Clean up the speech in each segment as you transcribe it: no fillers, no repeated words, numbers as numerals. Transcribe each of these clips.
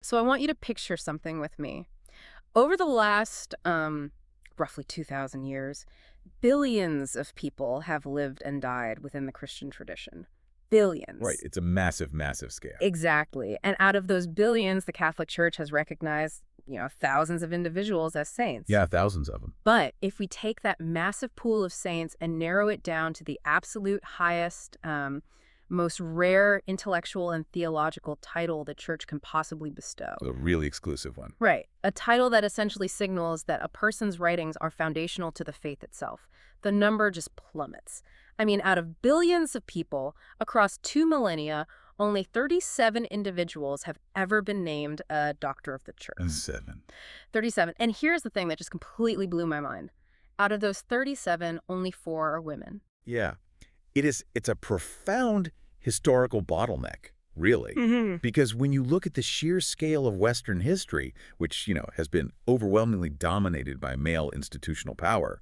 So I want you to picture something with me. Over the last roughly 2,000 years, billions of people have lived and died within the Christian tradition. Right. Billions. It's a massive, massive scale. Exactly. And out of those billions, the Catholic Church has recognized, thousands of individuals as saints. Yeah, thousands of them. But if we take that massive pool of saints and narrow it down to the absolute highest, most rare intellectual and theological title the church can possibly bestow. A really exclusive one. Right. A title that essentially signals that a person's writings are foundational to the faith itself. The number just plummets. I mean, out of billions of people across 2 millennia, only 37 individuals have ever been named a doctor of the church. And 7. 37. And here's the thing that just completely blew my mind. Out of those 37, only 4 are women. Yeah. It's a profound historical bottleneck, really. Because when you look at the sheer scale of Western history, which, has been overwhelmingly dominated by male institutional power,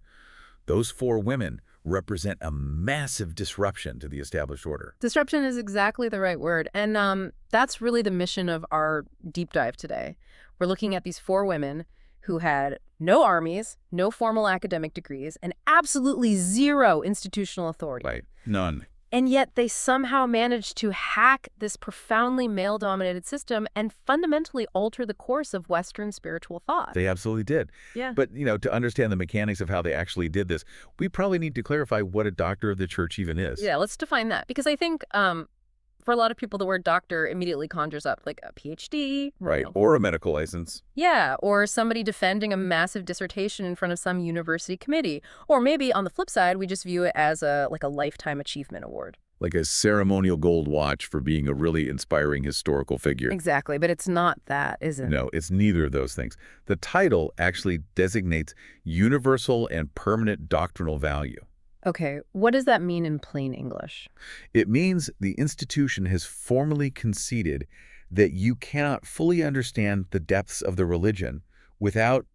those 4 women represent a massive disruption to the established order. Disruption is exactly the right word. And that's really the mission of our deep dive today. We're looking at these 4 women who had no armies, no formal academic degrees, and absolutely zero institutional authority. Right. None. And yet they somehow managed to hack this profoundly male-dominated system and fundamentally alter the course of Western spiritual thought. They absolutely did. Yeah. But, to understand the mechanics of how they actually did this, we probably need to clarify what a doctor of the church even is. Yeah, let's define that. Because I think for a lot of people, the word doctor immediately conjures up like a PhD. Right. Or a medical license. Yeah, or somebody defending a massive dissertation in front of some university committee. Or maybe on the flip side, we just view it as a lifetime achievement award. Like a ceremonial gold watch for being a really inspiring historical figure. Exactly, but it's not that, is it? No, it's neither of those things. The title actually designates universal and permanent doctrinal value. Okay, what does that mean in plain English? It means the institution has formally conceded that you cannot fully understand the depths of the religion without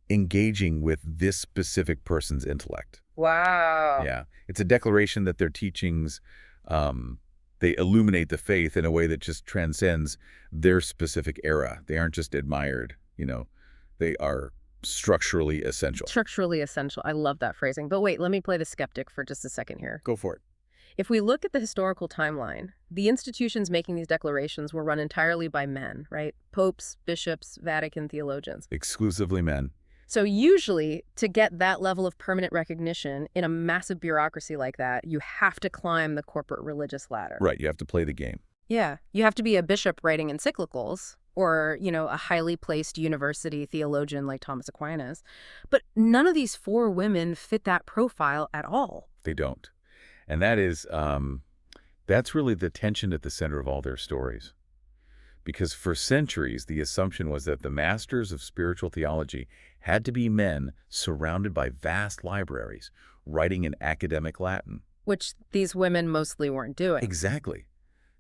engaging with this specific person's intellect. Wow. Yeah. It's a declaration that their teachings, they illuminate the faith in a way that just transcends their specific era. They aren't just admired, they are structurally essential. Structurally essential. I love that phrasing. But wait, let me play the skeptic for just a second here. Go for it. If we look at the historical timeline, the institutions making these declarations were run entirely by men, right? Popes, bishops, Vatican theologians. Exclusively men. So usually, to get that level of permanent recognition in a massive bureaucracy like that, you have to climb the corporate religious ladder. Right, you have to play the game. Yeah, you have to be a bishop writing encyclicals, or, a highly placed university theologian like Thomas Aquinas. But none of these 4 women fit that profile at all. They don't. And that's really the tension at the center of all their stories. Because for centuries, the assumption was that the masters of spiritual theology had to be men surrounded by vast libraries, writing in academic Latin. Which these women mostly weren't doing. Exactly.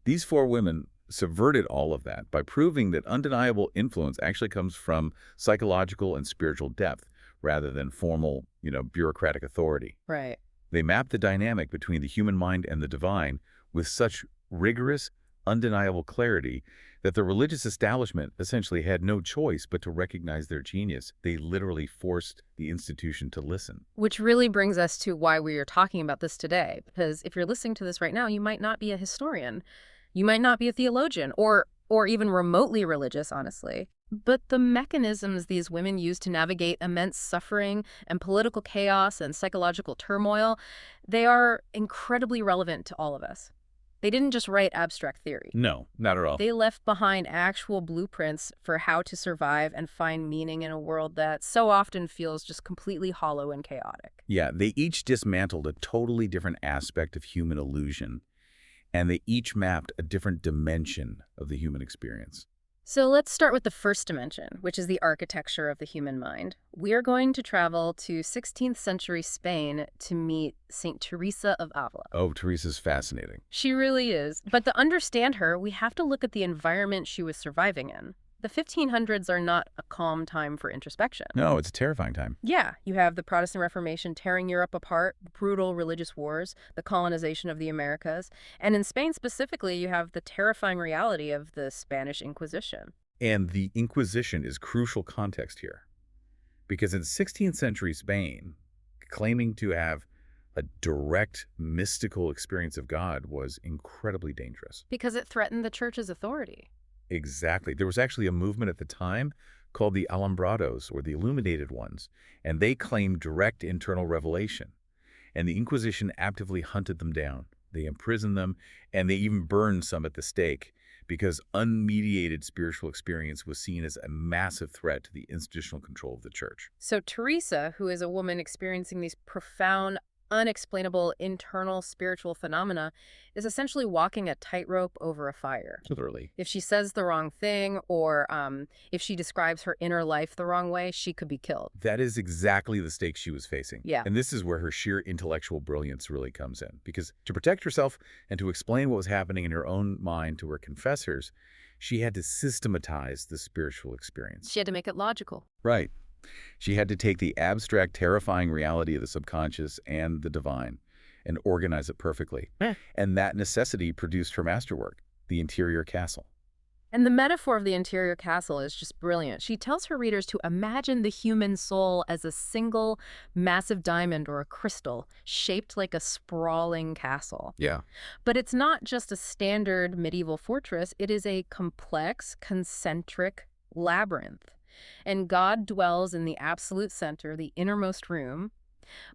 These 4 women subverted all of that by proving that undeniable influence actually comes from psychological and spiritual depth rather than formal, bureaucratic authority. Right. They mapped the dynamic between the human mind and the divine with such rigorous, undeniable clarity that the religious establishment essentially had no choice but to recognize their genius. They literally forced the institution to listen. Which really brings us to why we are talking about this today. Because if you're listening to this right now, you might not be a historian. You might not be a theologian or even remotely religious, honestly. But the mechanisms these women use to navigate immense suffering and political chaos and psychological turmoil, they are incredibly relevant to all of us. They didn't just write abstract theory. No, not at all. They left behind actual blueprints for how to survive and find meaning in a world that so often feels just completely hollow and chaotic. Yeah, they each dismantled a totally different aspect of human illusion, and they each mapped a different dimension of the human experience. So let's start with the first dimension, which is the architecture of the human mind. We are going to travel to 16th century Spain to meet St. Teresa of Ávila. Oh, Teresa's fascinating. She really is. But to understand her, we have to look at the environment she was surviving in. The 1500s are not a calm time for introspection. No, it's a terrifying time. Yeah, you have the Protestant Reformation tearing Europe apart, brutal religious wars, the colonization of the Americas, and in Spain specifically, you have the terrifying reality of the Spanish Inquisition. And the Inquisition is crucial context here. Because in 16th century Spain, claiming to have a direct mystical experience of God was incredibly dangerous. Because it threatened the church's authority. Exactly. There was actually a movement at the time called the Alumbrados, or the Illuminated Ones, and they claimed direct internal revelation. And the Inquisition actively hunted them down. They imprisoned them, and they even burned some at the stake, because unmediated spiritual experience was seen as a massive threat to the institutional control of the church. So Teresa, who is a woman experiencing these profound, unexplainable internal spiritual phenomena, is essentially walking a tightrope over a fire. Literally. If she says the wrong thing, or if she describes her inner life the wrong way, she could be killed. That is exactly the stake she was facing. Yeah. And this is where her sheer intellectual brilliance really comes in. Because to protect herself and to explain what was happening in her own mind to her confessors, she had to systematize the spiritual experience. She had to make it logical. Right. She had to take the abstract, terrifying reality of the subconscious and the divine and organize it perfectly. And that necessity produced her masterwork, the interior castle. And the metaphor of the interior castle is just brilliant. She tells her readers to imagine the human soul as a single massive diamond or a crystal shaped like a sprawling castle. Yeah. But it's not just a standard medieval fortress. It is a complex, concentric labyrinth. And God dwells in the absolute center, the innermost room.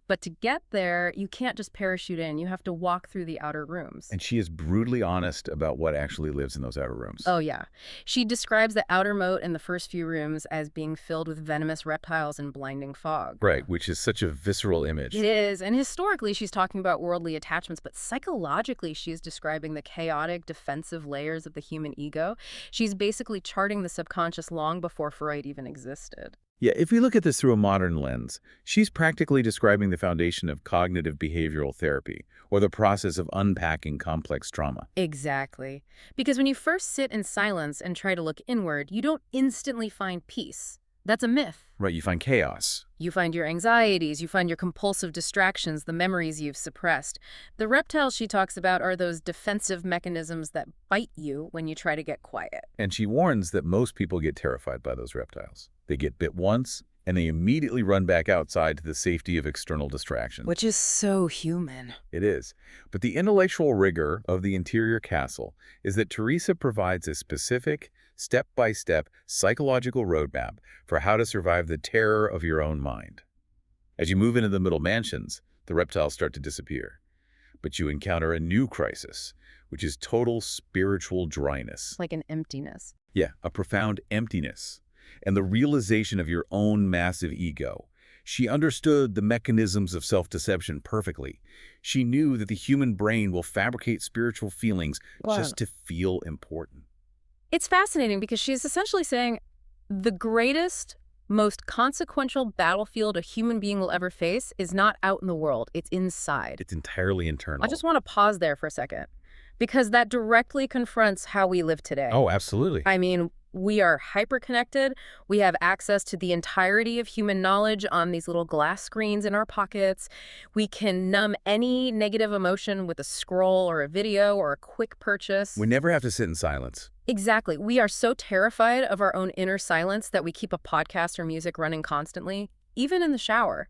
But to get there, you can't just parachute in. You have to walk through the outer rooms. And she is brutally honest about what actually lives in those outer rooms. Oh, yeah. She describes the outer moat in the first few rooms as being filled with venomous reptiles and blinding fog. Right, which is such a visceral image. It is. And historically, she's talking about worldly attachments, but psychologically, she's describing the chaotic, defensive layers of the human ego. She's basically charting the subconscious long before Freud even existed. Yeah, if we look at this through a modern lens, she's practically describing the foundation of cognitive behavioral therapy, or the process of unpacking complex trauma. Exactly. Because when you first sit in silence and try to look inward, you don't instantly find peace. That's a myth. Right, you find chaos. You find your anxieties, you find your compulsive distractions, the memories you've suppressed. The reptiles she talks about are those defensive mechanisms that bite you when you try to get quiet. And she warns that most people get terrified by those reptiles. They get bit once, and they immediately run back outside to the safety of external distractions. Which is so human. It is. But the intellectual rigor of the interior castle is that Teresa provides a specific, step-by-step psychological roadmap for how to survive the terror of your own mind. As you move into the middle mansions, the reptiles start to disappear. But you encounter a new crisis, which is total spiritual dryness. Like an emptiness. Yeah, a profound emptiness. And the realization of your own massive ego. She understood the mechanisms of self-deception perfectly. She knew that the human brain will fabricate spiritual feelings just to feel important. It's fascinating because she's essentially saying the greatest, most consequential battlefield a human being will ever face is not out in the world. It's inside. It's entirely internal. I just want to pause there for a second because that directly confronts how we live today. Oh, absolutely. I mean, we are hyper-connected. We have access to the entirety of human knowledge on these little glass screens in our pockets. We can numb any negative emotion with a scroll or a video or a quick purchase. We never have to sit in silence. Exactly. We are so terrified of our own inner silence that we keep a podcast or music running constantly, even in the shower,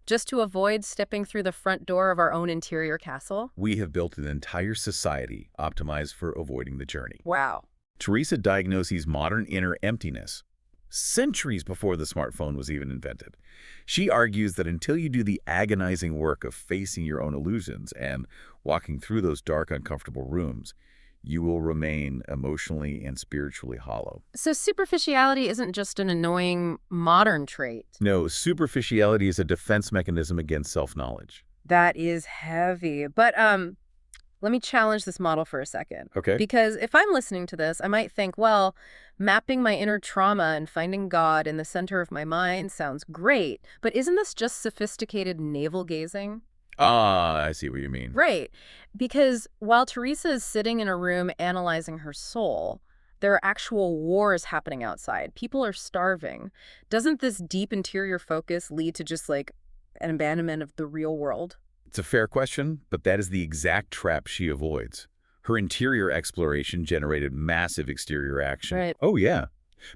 just to avoid stepping through the front door of our own interior castle. We have built an entire society optimized for avoiding the journey. Wow. Teresa diagnoses modern inner emptiness centuries before the smartphone was even invented. She argues that until you do the agonizing work of facing your own illusions and walking through those dark, uncomfortable rooms, you will remain emotionally and spiritually hollow. So superficiality isn't just an annoying modern trait. No, superficiality is a defense mechanism against self-knowledge. That is heavy. But let me challenge this model for a second. Okay. Because if I'm listening to this, I might think, well, mapping my inner trauma and finding God in the center of my mind sounds great. But isn't this just sophisticated navel-gazing? Ah, I see what you mean. Right. Because while Teresa is sitting in a room analyzing her soul, there are actual wars happening outside. People are starving. Doesn't this deep interior focus lead to just like an abandonment of the real world? It's a fair question, but that is the exact trap she avoids. Her interior exploration generated massive exterior action. Right. Oh, yeah.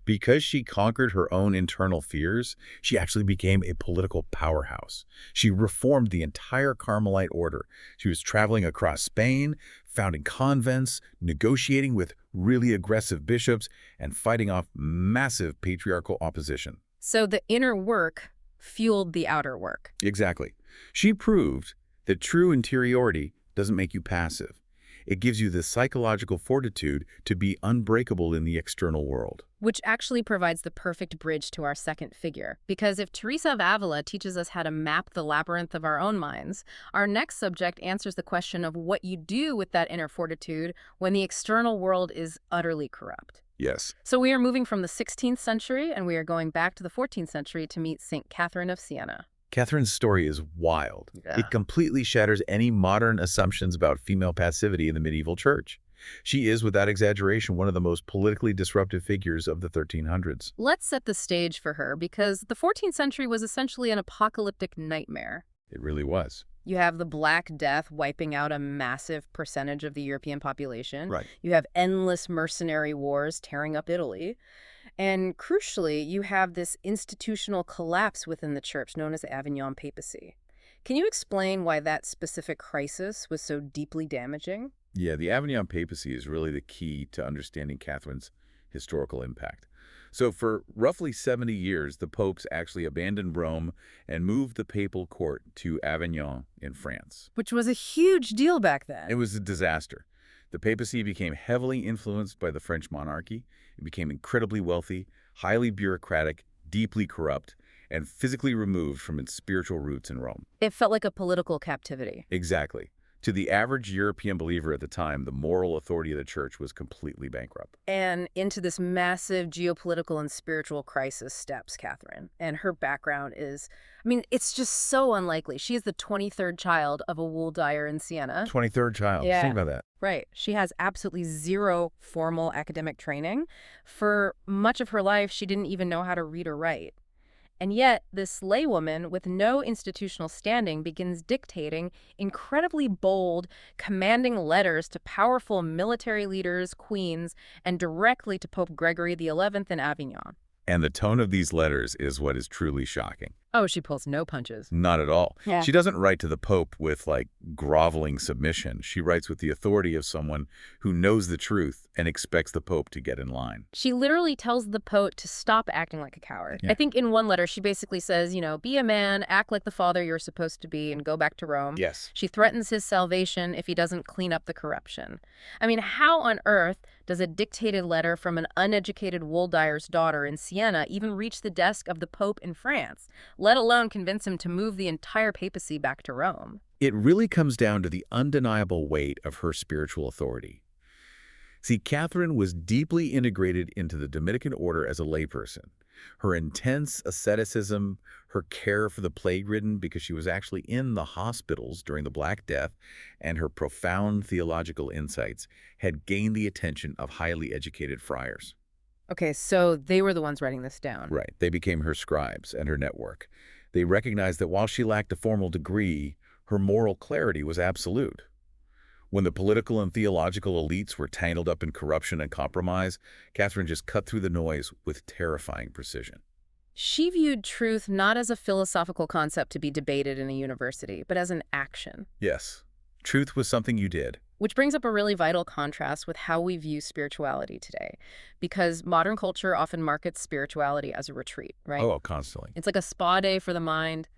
Because she conquered her own internal fears, she actually became a political powerhouse. She reformed the entire Carmelite order. She was traveling across Spain, founding convents, negotiating with really aggressive bishops, and fighting off massive patriarchal opposition. So the inner work fueled the outer work. Exactly. She proved that true interiority doesn't make you passive. It gives you the psychological fortitude to be unbreakable in the external world. Which actually provides the perfect bridge to our second figure. Because if Teresa of Ávila teaches us how to map the labyrinth of our own minds, our next subject answers the question of what you do with that inner fortitude when the external world is utterly corrupt. Yes. So we are moving from the 16th century and we are going back to the 14th century to meet St. Catherine of Siena. Catherine's story is wild. Yeah. It completely shatters any modern assumptions about female passivity in the medieval church. She is, without exaggeration, one of the most politically disruptive figures of the 1300s. Let's set the stage for her because the 14th century was essentially an apocalyptic nightmare. It really was. You have the Black Death wiping out a massive percentage of the European population. Right. You have endless mercenary wars tearing up Italy. And crucially, you have this institutional collapse within the church known as the Avignon papacy. Can you explain why that specific crisis was so deeply damaging? Yeah, the Avignon papacy is really the key to understanding Catherine's historical impact. So for roughly 70 years, the popes actually abandoned Rome and moved the papal court to Avignon in France. Which was a huge deal back then. It was a disaster. The papacy became heavily influenced by the French monarchy. It became incredibly wealthy, highly bureaucratic, deeply corrupt, and physically removed from its spiritual roots in Rome. It felt like a political captivity. Exactly. To the average European believer at the time, the moral authority of the church was completely bankrupt. And into this massive geopolitical and spiritual crisis steps Catherine. And her background is, it's just so unlikely. She is the 23rd child of a wool dyer in Siena. 23rd child. Yeah. Think about that. Right. She has absolutely zero formal academic training. For much of her life, she didn't even know how to read or write. And yet, this laywoman with no institutional standing begins dictating incredibly bold, commanding letters to powerful military leaders, queens, and directly to Pope Gregory XI in Avignon. And the tone of these letters is what is truly shocking. Oh, she pulls no punches. Not at all. Yeah. She doesn't write to the Pope with, groveling submission. She writes with the authority of someone who knows the truth and expects the Pope to get in line. She literally tells the Pope to stop acting like a coward. Yeah. I think in one letter, she basically says, be a man, act like the father you're supposed to be, and go back to Rome. Yes. She threatens his salvation if he doesn't clean up the corruption. How on earth does a dictated letter from an uneducated wool dyer's daughter in Siena even reach the desk of the Pope in France, let alone convince him to move the entire papacy back to Rome? It really comes down to the undeniable weight of her spiritual authority. See, Catherine was deeply integrated into the Dominican order as a layperson. Her intense asceticism, her care for the plague-ridden because she was actually in the hospitals during the Black Death, and her profound theological insights had gained the attention of highly educated friars. Okay, so they were the ones writing this down. Right. They became her scribes and her network. They recognized that while she lacked a formal degree, her moral clarity was absolute. When the political and theological elites were tangled up in corruption and compromise, Catherine just cut through the noise with terrifying precision. She viewed truth not as a philosophical concept to be debated in a university, but as an action. Yes. Truth was something you did. Which brings up a really vital contrast with how we view spirituality today, because modern culture often markets spirituality as a retreat, right? Oh, constantly. It's like a spa day for the mind.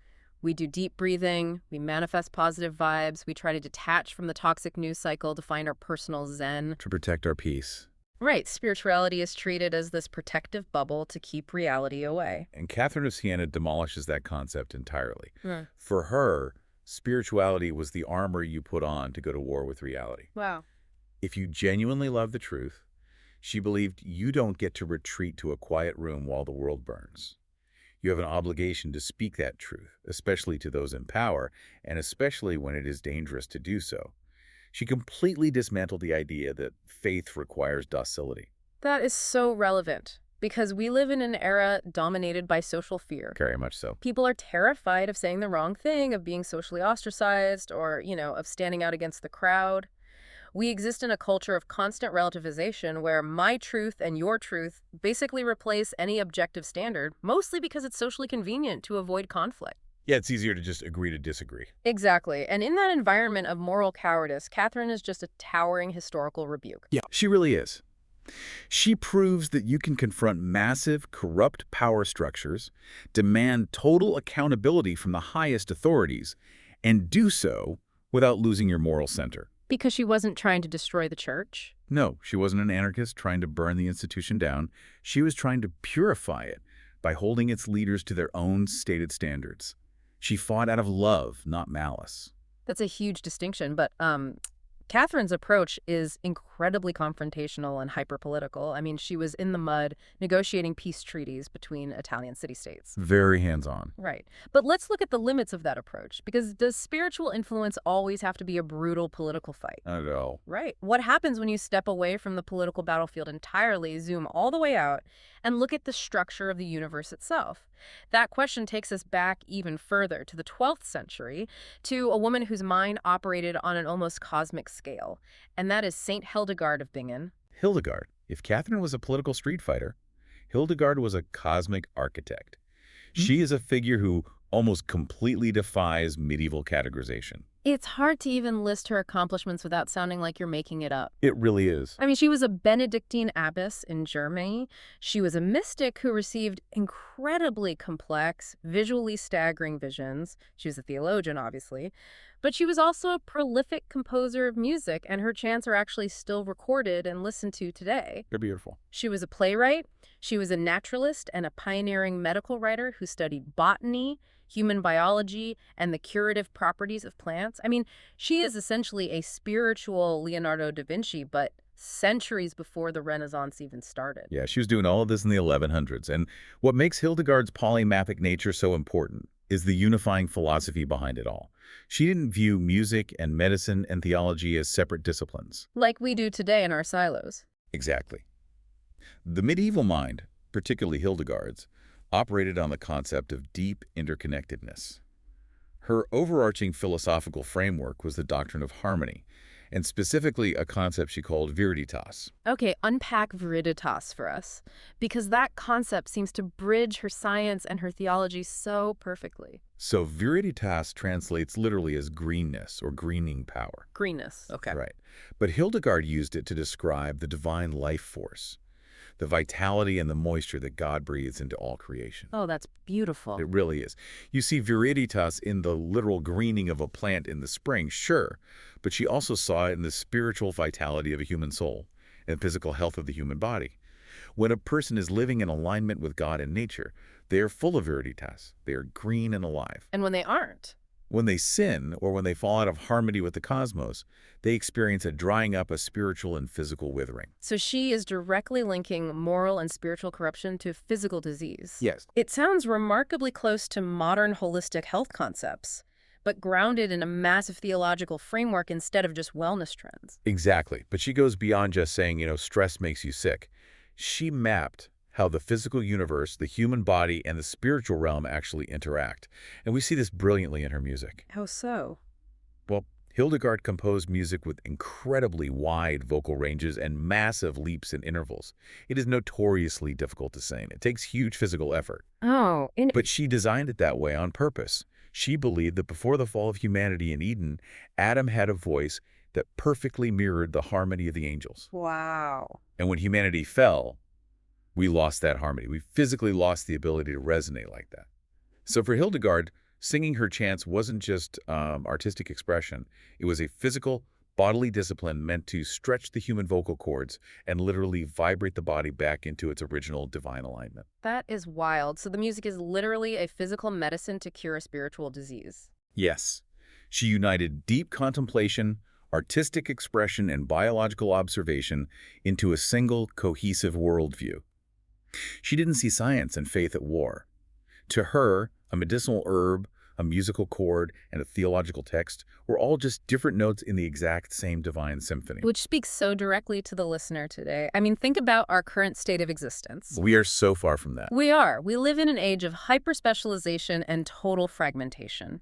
We do deep breathing, we manifest positive vibes, we try to detach from the toxic news cycle to find our personal zen. To protect our peace. Right, spirituality is treated as this protective bubble to keep reality away. And Catherine of Siena demolishes that concept entirely. Hmm. For her, spirituality was the armor you put on to go to war with reality. Wow. If you genuinely love the truth, she believed you don't get to retreat to a quiet room while the world burns. You have an obligation to speak that truth, especially to those in power, and especially when it is dangerous to do so. She completely dismantled the idea that faith requires docility. That is so relevant, because we live in an era dominated by social fear. Very much so. People are terrified of saying the wrong thing, of being socially ostracized, or, of standing out against the crowd. We exist in a culture of constant relativization where my truth and your truth basically replace any objective standard, mostly because it's socially convenient to avoid conflict. Yeah, it's easier to just agree to disagree. Exactly. And in that environment of moral cowardice, Catherine is just a towering historical rebuke. Yeah, she really is. She proves that you can confront massive, corrupt power structures, demand total accountability from the highest authorities, and do so without losing your moral center. Because she wasn't trying to destroy the church? No, she wasn't an anarchist trying to burn the institution down. She was trying to purify it by holding its leaders to their own stated standards. She fought out of love, not malice. That's a huge distinction, but Catherine's approach is incredibly confrontational and hyper-political. I mean, she was in the mud negotiating peace treaties between Italian city-states. Very hands-on. Right. But let's look at the limits of that approach, because does spiritual influence always have to be a brutal political fight? Not at all. Right. What happens when you step away from the political battlefield entirely, zoom all the way out, and look at the structure of the universe itself? That question takes us back even further to the 12th century, to a woman whose mind operated on an almost cosmic scale, and that is Saint Hildegard of Bingen. Hildegard. If Catherine was a political street fighter, Hildegard was a cosmic architect. She is a figure who almost completely defies medieval categorization. It's hard to even list her accomplishments without sounding like you're making it up. It really is. I mean, she was a Benedictine abbess in Germany. She was a mystic who received incredibly complex, visually staggering visions. She was a theologian, obviously. But she was also a prolific composer of music, and her chants are actually still recorded and listened to today. They're beautiful. She was a playwright. She was a naturalist and a pioneering medical writer who studied botany, human biology, and the curative properties of plants. I mean, she is essentially a spiritual Leonardo da Vinci, but centuries before the Renaissance even started. Yeah, she was doing all of this in the 1100s. And what makes Hildegard's polymathic nature so important is the unifying philosophy behind it all. She didn't view music and medicine and theology as separate disciplines. Like we do today in our silos. Exactly. The medieval mind, particularly Hildegard's, operated on the concept of deep interconnectedness. Her overarching philosophical framework was the doctrine of harmony, and specifically a concept she called viriditas. Okay, unpack viriditas for us, because that concept seems to bridge her science and her theology so perfectly. So viriditas translates literally as greenness or greening power. Greenness, okay. Right. But Hildegard used it to describe the divine life force, the vitality and the moisture that God breathes into all creation. Oh, that's beautiful. It really is. You see viriditas in the literal greening of a plant in the spring, sure, but she also saw it in the spiritual vitality of a human soul and physical health of the human body. When a person is living in alignment with God and nature, they are full of viriditas. They are green and alive. And when they aren't? When they sin, or when they fall out of harmony with the cosmos, they experience a drying up of spiritual and physical withering. So she is directly linking moral and spiritual corruption to physical disease. Yes. It sounds remarkably close to modern holistic health concepts, but grounded in a massive theological framework instead of just wellness trends. Exactly. But she goes beyond just saying, stress makes you sick. She mapped how the physical universe, the human body, and the spiritual realm actually interact. And we see this brilliantly in her music. How so? Well, Hildegard composed music with incredibly wide vocal ranges and massive leaps and intervals. It is notoriously difficult to sing. It takes huge physical effort. Oh, But she designed it that way on purpose. She believed that before the fall of humanity in Eden, Adam had a voice that perfectly mirrored the harmony of the angels. wow. And when humanity fell, we lost that harmony. We physically lost the ability to resonate like that. So for Hildegard, singing her chants wasn't just artistic expression. It was a physical, bodily discipline meant to stretch the human vocal cords and literally vibrate the body back into its original divine alignment. That is wild. So the music is literally a physical medicine to cure a spiritual disease. Yes. She united deep contemplation, artistic expression, and biological observation into a single, cohesive worldview. She didn't see science and faith at war. To her, a medicinal herb, a musical chord, and a theological text were all just different notes in the exact same divine symphony. Which speaks so directly to the listener today. I mean, think about our current state of existence. We are so far from that. We are. We live in an age of hyper-specialization and total fragmentation.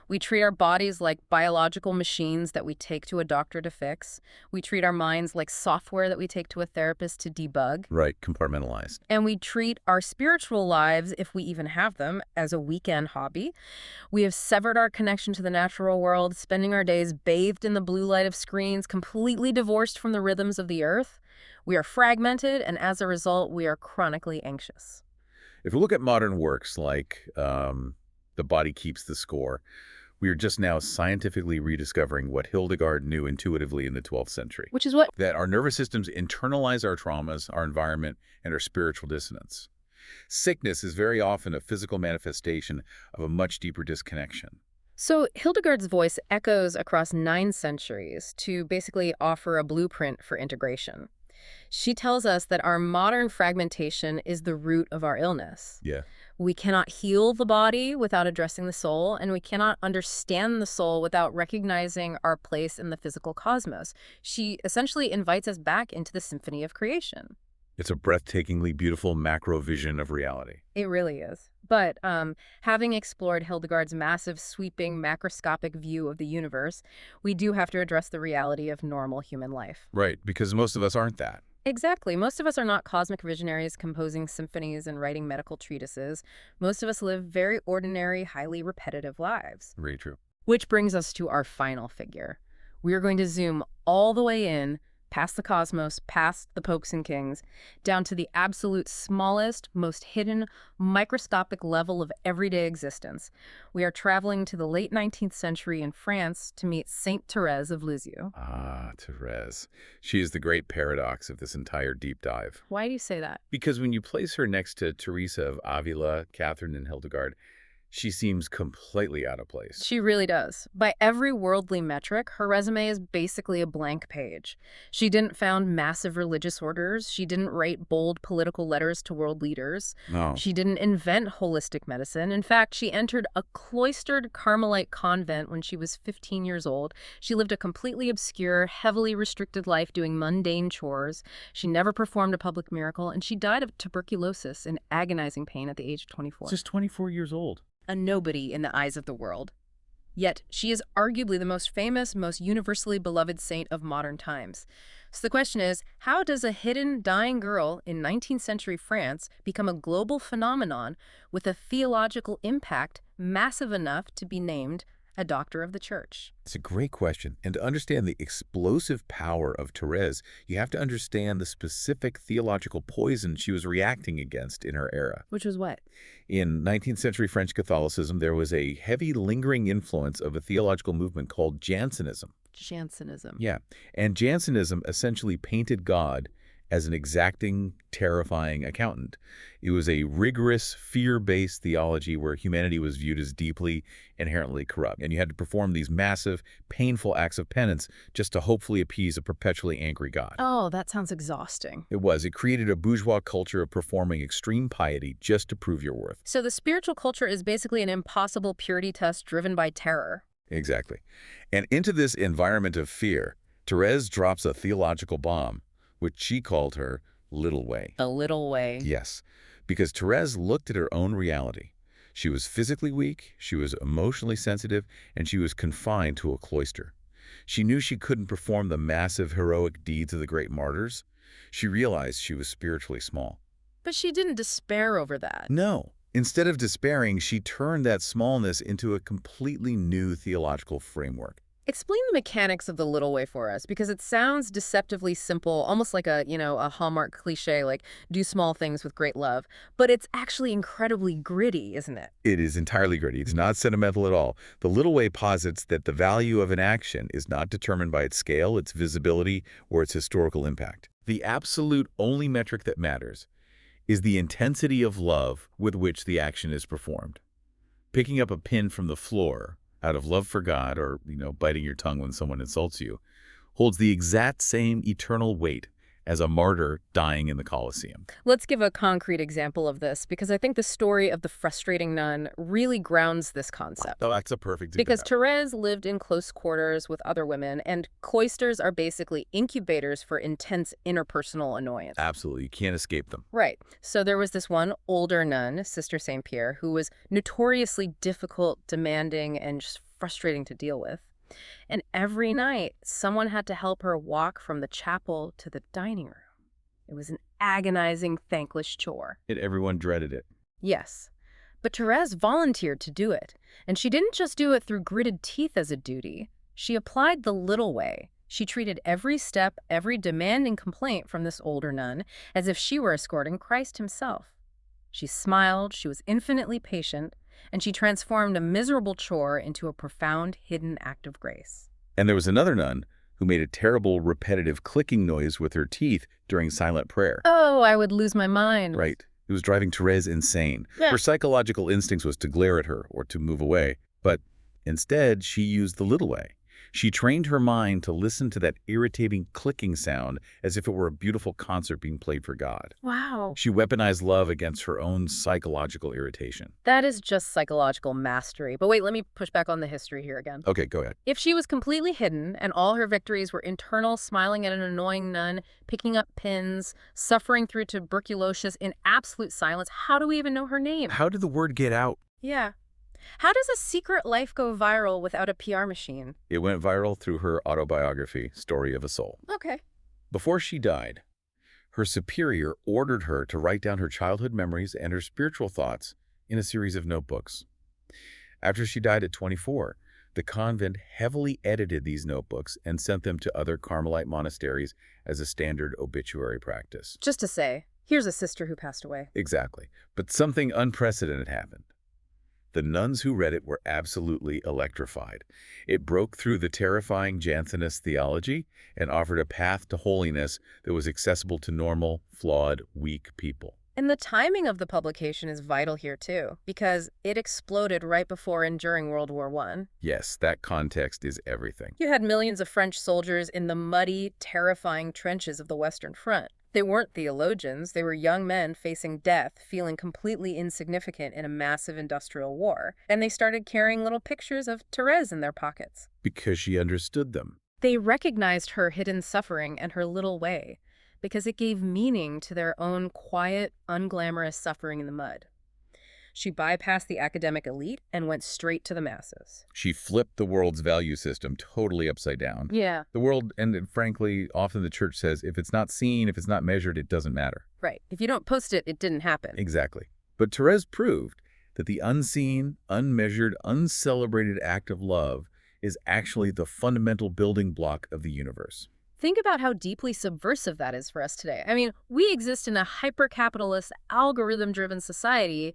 We treat our bodies like biological machines that we take to a doctor to fix. We treat our minds like software that we take to a therapist to debug. Right, compartmentalized. And we treat our spiritual lives, if we even have them, as a weekend hobby. We have severed our connection to the natural world, spending our days bathed in the blue light of screens, completely divorced from the rhythms of the earth. We are fragmented, and as a result, we are chronically anxious. If we look at modern works like The Body Keeps the Score, we are just now scientifically rediscovering what Hildegard knew intuitively in the 12th century. Which is what? That our nervous systems internalize our traumas, our environment, and our spiritual dissonance. Sickness is very often a physical manifestation of a much deeper disconnection. So Hildegard's voice echoes across 9 centuries to basically offer a blueprint for integration. She tells us that our modern fragmentation is the root of our illness. Yeah. We cannot heal the body without addressing the soul, and we cannot understand the soul without recognizing our place in the physical cosmos. She essentially invites us back into the symphony of creation. It's a breathtakingly beautiful macro vision of reality. It really is. But having explored Hildegard's massive, sweeping, macroscopic view of the universe, we do have to address the reality of normal human life. Right, because most of us aren't that. Exactly. Most of us are not cosmic visionaries composing symphonies and writing medical treatises. Most of us live very ordinary, highly repetitive lives. Very true. Which brings us to our final figure. We are going to zoom all the way in, past the cosmos, past the popes and kings, down to the absolute smallest, most hidden, microscopic level of everyday existence. We are traveling to the late 19th century in France to meet Saint Therese of Lisieux. Ah, Therese. She is the great paradox of this entire deep dive. Why do you say that? Because when you place her next to Teresa of Ávila, Catherine, and Hildegard, she seems completely out of place. She really does. By every worldly metric, her resume is basically a blank page. She didn't found massive religious orders. She didn't write bold political letters to world leaders. No. She didn't invent holistic medicine. In fact, she entered a cloistered Carmelite convent when she was 15 years old. She lived a completely obscure, heavily restricted life doing mundane chores. She never performed a public miracle, and she died of tuberculosis in agonizing pain at the age of 24. Just 24 years old. A nobody in the eyes of the world. Yet, she is arguably the most famous, most universally beloved saint of modern times. So the question is, how does a hidden, dying girl in 19th century France become a global phenomenon with a theological impact massive enough to be named a doctor of the church? It's a great question. And to understand the explosive power of Therese, you have to understand the specific theological poison she was reacting against in her era. Which was what? In 19th century French Catholicism, there was a heavy lingering influence of a theological movement called Jansenism. Jansenism. Yeah. And Jansenism essentially painted God as an exacting, terrifying accountant. It was a rigorous, fear-based theology where humanity was viewed as deeply, inherently corrupt. And you had to perform these massive, painful acts of penance just to hopefully appease a perpetually angry God. Oh, that sounds exhausting. It was. It created a bourgeois culture of performing extreme piety just to prove your worth. So the spiritual culture is basically an impossible purity test driven by terror. Exactly. And into this environment of fear, Therese drops a theological bomb, which she called her little way. A little way. Yes, because Therese looked at her own reality. She was physically weak, she was emotionally sensitive, and she was confined to a cloister. She knew she couldn't perform the massive heroic deeds of the great martyrs. She realized she was spiritually small. But she didn't despair over that. No. Instead of despairing, she turned that smallness into a completely new theological framework. Explain the mechanics of the little way for us, because it sounds deceptively simple, almost like a Hallmark cliche, like do small things with great love. But it's actually incredibly gritty, isn't it? It is entirely gritty. It's not sentimental at all. The little way posits that the value of an action is not determined by its scale, its visibility, or its historical impact. The absolute only metric that matters is the intensity of love with which the action is performed. Picking up a pin from the floor out of love for God, or, biting your tongue when someone insults you, holds the exact same eternal weight as a martyr dying in the Colosseum. Let's give a concrete example of this, because I think the story of the frustrating nun really grounds this concept. Oh, that's a perfect Because example. Therese lived in close quarters with other women, and cloisters are basically incubators for intense interpersonal annoyance. Absolutely. You can't escape them. Right. So there was this one older nun, Sister St. Pierre, who was notoriously difficult, demanding, and just frustrating to deal with. And every night, someone had to help her walk from the chapel to the dining room. It was an agonizing, thankless chore. Everyone dreaded it. Yes. But Therese volunteered to do it. And she didn't just do it through gritted teeth as a duty. She applied the little way. She treated every step, every demanding complaint from this older nun as if she were escorting Christ himself. She smiled, she was infinitely patient, and she transformed a miserable chore into a profound, hidden act of grace. And there was another nun who made a terrible, repetitive clicking noise with her teeth during silent prayer. Oh, I would lose my mind. Right. It was driving Therese insane. Yeah. Her psychological instincts was to glare at her or to move away. But instead, she used the little way. She trained her mind to listen to that irritating clicking sound as if it were a beautiful concert being played for God. Wow. She weaponized love against her own psychological irritation. That is just psychological mastery. But wait, let me push back on the history here again. Okay, go ahead. If she was completely hidden and all her victories were internal, smiling at an annoying nun, picking up pins, suffering through tuberculosis in absolute silence, how do we even know her name? How did the word get out? Yeah. How does a secret life go viral without a PR machine? It went viral through her autobiography, Story of a Soul. Okay. Before she died, her superior ordered her to write down her childhood memories and her spiritual thoughts in a series of notebooks. After she died at 24, the convent heavily edited these notebooks and sent them to other Carmelite monasteries as a standard obituary practice. Just to say, here's a sister who passed away. Exactly. But something unprecedented happened. The nuns who read it were absolutely electrified. It broke through the terrifying Jansenist theology and offered a path to holiness that was accessible to normal, flawed, weak people. And the timing of the publication is vital here, too, because it exploded right before and during World War I. Yes, that context is everything. You had millions of French soldiers in the muddy, terrifying trenches of the Western Front. They weren't theologians. They were young men facing death, feeling completely insignificant in a massive industrial war. And they started carrying little pictures of Therese in their pockets. Because she understood them. They recognized her hidden suffering and her little way, because it gave meaning to their own quiet, unglamorous suffering in the mud. She bypassed the academic elite and went straight to the masses. She flipped the world's value system totally upside down. Yeah. The world, and frankly, often the church says, if it's not seen, if it's not measured, it doesn't matter. Right. If you don't post it, it didn't happen. Exactly. But Therese proved that the unseen, unmeasured, uncelebrated act of love is actually the fundamental building block of the universe. Think about how deeply subversive that is for us today. I mean, we exist in a hyper-capitalist, algorithm-driven society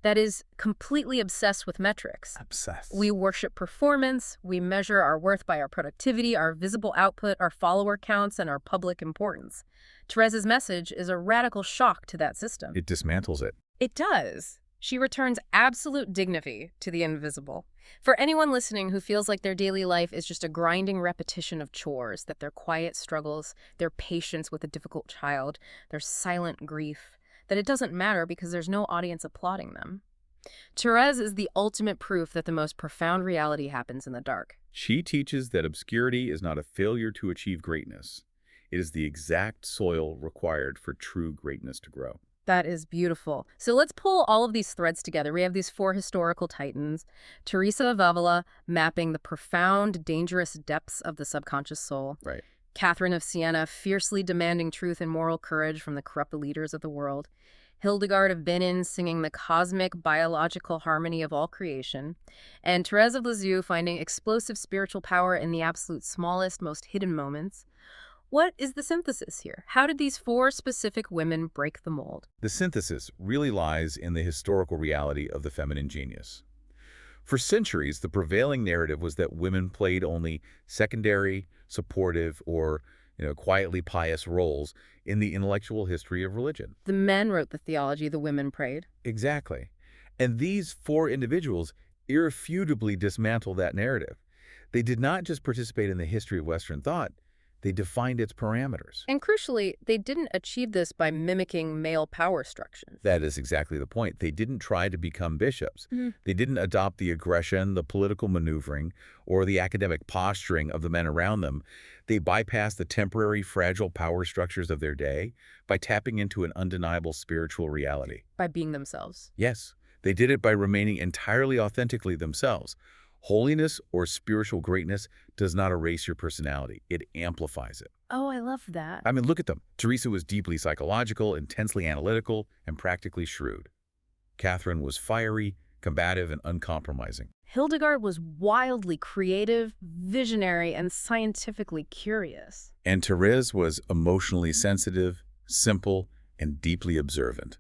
that is completely obsessed with metrics. Obsessed. We worship performance, we measure our worth by our productivity, our visible output, our follower counts, and our public importance. Therese's message is a radical shock to that system. It dismantles it. It does. She returns absolute dignity to the invisible. For anyone listening who feels like their daily life is just a grinding repetition of chores, that their quiet struggles, their patience with a difficult child, their silent grief, that it doesn't matter because there's no audience applauding them. Therese is the ultimate proof that the most profound reality happens in the dark. She teaches that obscurity is not a failure to achieve greatness. It is the exact soil required for true greatness to grow. That is beautiful. So let's pull all of these threads together. We have these four historical titans. Teresa of Ávila, mapping the profound, dangerous depths of the subconscious soul. Right. Catherine of Siena, fiercely demanding truth and moral courage from the corrupt leaders of the world. Hildegard of Bingen, singing the cosmic, biological harmony of all creation. And Thérèse of Lisieux, finding explosive spiritual power in the absolute smallest, most hidden moments. What is the synthesis here? How did these four specific women break the mold? The synthesis really lies in the historical reality of the feminine genius. For centuries, the prevailing narrative was that women played only secondary, supportive, or quietly pious roles in the intellectual history of religion. The men wrote the theology, the women prayed. Exactly. And these four individuals irrefutably dismantle that narrative. They did not just participate in the history of Western thought, They defined its parameters. And crucially, they didn't achieve this by mimicking male power structures. That is exactly the point. They didn't try to become bishops. They didn't adopt the aggression, the political maneuvering, or the academic posturing of the men around them. They bypassed the temporary, fragile power structures of their day by tapping into an undeniable spiritual reality. By being themselves. Yes, they did it by remaining entirely authentically themselves. Holiness or spiritual greatness does not erase your personality. It amplifies it. Oh, I love that. I mean, look at them. Teresa was deeply psychological, intensely analytical, and practically shrewd. Catherine was fiery, combative, and uncompromising. Hildegard was wildly creative, visionary, and scientifically curious. And Therese was emotionally sensitive, simple, and deeply observant.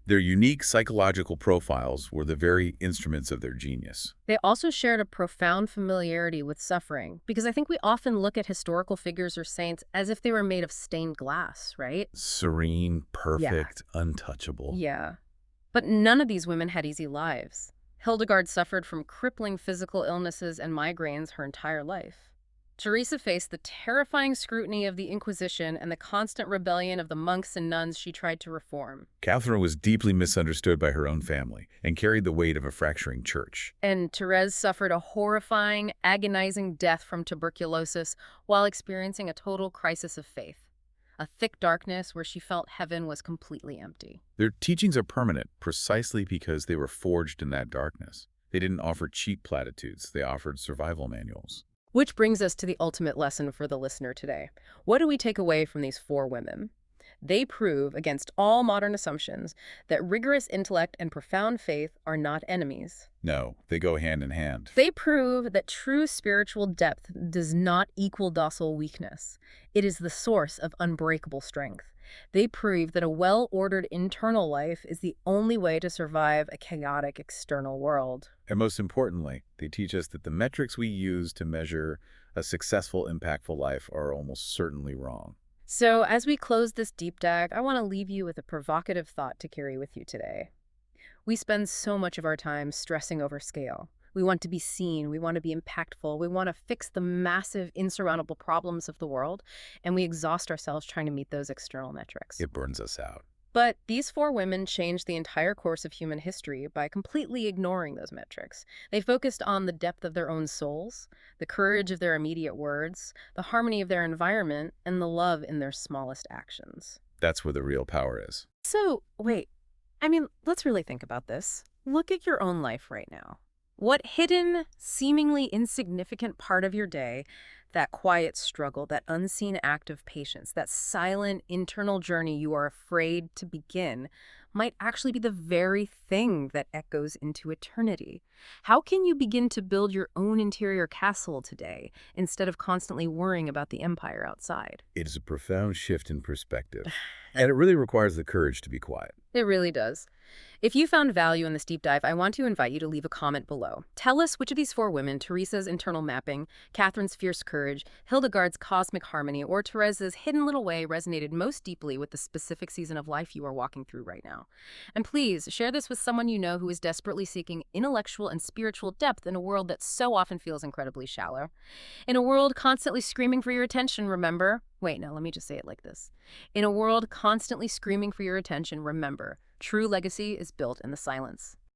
Their unique psychological profiles were the very instruments of their genius. They also shared a profound familiarity with suffering, because I think we often look at historical figures or saints as if they were made of stained glass, right? Serene, perfect, untouchable. Yeah. But none of these women had easy lives. Hildegard suffered from crippling physical illnesses and migraines her entire life. Teresa faced the terrifying scrutiny of the Inquisition and the constant rebellion of the monks and nuns she tried to reform. Catherine was deeply misunderstood by her own family and carried the weight of a fracturing church. And Therese suffered a horrifying, agonizing death from tuberculosis while experiencing a total crisis of faith. A thick darkness where she felt heaven was completely empty. Their teachings are permanent precisely because they were forged in that darkness. They didn't offer cheap platitudes. They offered survival manuals. Which brings us to the ultimate lesson for the listener today. What do we take away from these four women? They prove, against all modern assumptions, that rigorous intellect and profound faith are not enemies. No, they go hand in hand. They prove that true spiritual depth does not equal docile weakness. It is the source of unbreakable strength. They prove that a well-ordered internal life is the only way to survive a chaotic external world. And most importantly, they teach us that the metrics we use to measure a successful, impactful life are almost certainly wrong. So as we close this deep dive, I want to leave you with a provocative thought to carry with you today. We spend so much of our time stressing over scale. We want to be seen, we want to be impactful, we want to fix the massive, insurmountable problems of the world, and we exhaust ourselves trying to meet those external metrics. It burns us out. But these four women changed the entire course of human history by completely ignoring those metrics. They focused on the depth of their own souls, the courage of their immediate words, the harmony of their environment, and the love in their smallest actions. That's where the real power is. So, wait, let's really think about this. Look at your own life right now. What hidden, seemingly insignificant part of your day, that quiet struggle, that unseen act of patience, that silent internal journey you are afraid to begin, might actually be the very thing that echoes into eternity? How can you begin to build your own interior castle today instead of constantly worrying about the empire outside? It is a profound shift in perspective, and it really requires the courage to be quiet. It really does. If you found value in this deep dive, I want to invite you to leave a comment below. Tell us which of these four women, Teresa's internal mapping, Catherine's fierce courage, Hildegard's cosmic harmony, or Therese's hidden little way resonated most deeply with the specific season of life you are walking through right now. And please, share this with someone you know who is desperately seeking intellectual and spiritual depth in a world that so often feels incredibly shallow. In a world constantly screaming for your attention, remember... Wait, no, let me just say it like this. In a world constantly screaming for your attention, remember, true legacy is built in the silence.